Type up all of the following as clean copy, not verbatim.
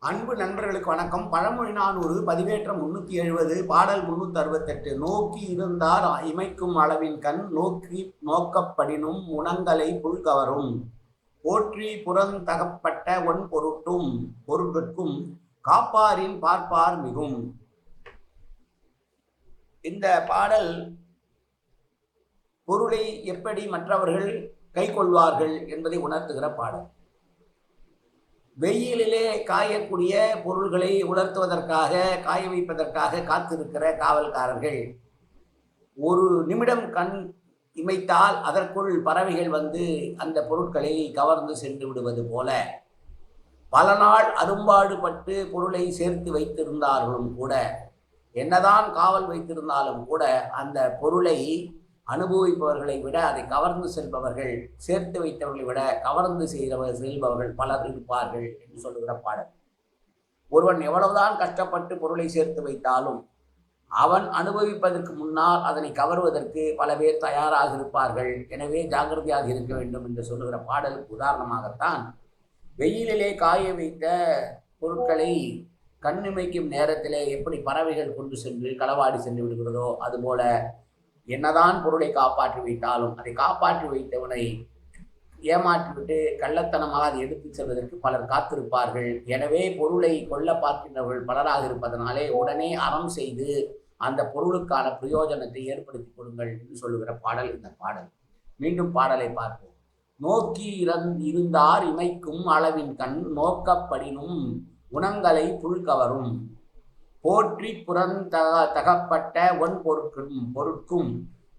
அன்பு நண்பர்களுக்கு வணக்கம். பழமொழி 400 பதிவேற்றம் 370 பாடல் 368. நோக்கி இருந்தார் இமைக்கும் அளவின் கண் நோக்கி நோக்கப்படினும் உணங்களை புல்கவரும் போற்றி புறந்தகப்பட்ட ஒன் பொருட்கும் காப்பாரின் பார்ப்பார் மிகும். இந்த பாடல் பொருளை எப்படி மற்றவர்கள் கை கொள்வார்கள் என்பதை உணர்த்துகிற பாடல். வெயிலிலே காயக்கூடிய பொருள்களை உலர்த்துவதற்காக காய வைப்பதற்காக காத்திருக்கிற காவல்காரர்கள் ஒரு நிமிடம் கண் இமைத்தால் அதற்குள் பறவைகள் வந்து அந்த பொருட்களை கவர்ந்து சென்று விடுவது போல பல நாள் அரும்பாடுபட்டு பொருளை சேர்த்து வைத்திருந்தார்களும் கூட, என்னதான் காவல் வைத்திருந்தாலும் கூட, அந்த பொருளை அனுபவிப்பவர்களை விட அதை கவர்ந்து செல்பவர்கள், சேர்த்து வைத்தவர்களை விட கவர்ந்து செல்பவர்கள் பலர் இருப்பார்கள் என்று சொல்லுகிற பாடல். ஒருவன் எவ்வளவுதான் கஷ்டப்பட்டு பொருளை சேர்த்து வைத்தாலும் அவன் அனுபவிப்பதற்கு முன்னால் அதனை கவர்வதற்கு பல பேர் தயாராக இருப்பார்கள். எனவே ஜாக்கிரதையாக இருக்க வேண்டும் என்று சொல்லுகிற பாடலுக்கு உதாரணமாகத்தான் வெயிலிலே காய வைத்த பொருட்களை கண்ணிமைக்கும் நேரத்திலே எப்படி பறவைகள் கொண்டு சென்று களவாடி சென்று விடுகிறதோ அதுபோல என்னதான் பொருளை காப்பாற்றி வைத்தாலும் அதை காப்பாற்றி வைத்தவனை ஏமாற்றிவிட்டு கள்ளத்தனமாக அதை எடுத்து செல்வதற்கு பலர் காத்திருப்பார்கள். எனவே பொருளை கொல்ல பார்க்கின்றவர்கள் பலராக இருப்பதனாலே உடனே அறம் செய்து அந்த பொருளுக்கான பிரயோஜனத்தை ஏற்படுத்தி கொடுங்கள் என்று சொல்லுகிற பாடல் இந்த பாடல். மீண்டும் பாடலை பார்ப்போம். நோக்கி இருந்தார் இமைக்கும் அளவின் கண் நோக்கப்படினும் உணங்களை புல்கவரும் போற்றி புறந்தகப்பட்ட ஒன் பொருட்கும்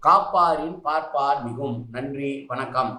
காப்பாரின் பார்ப்பார் மிகும். நன்றி, வணக்கம்.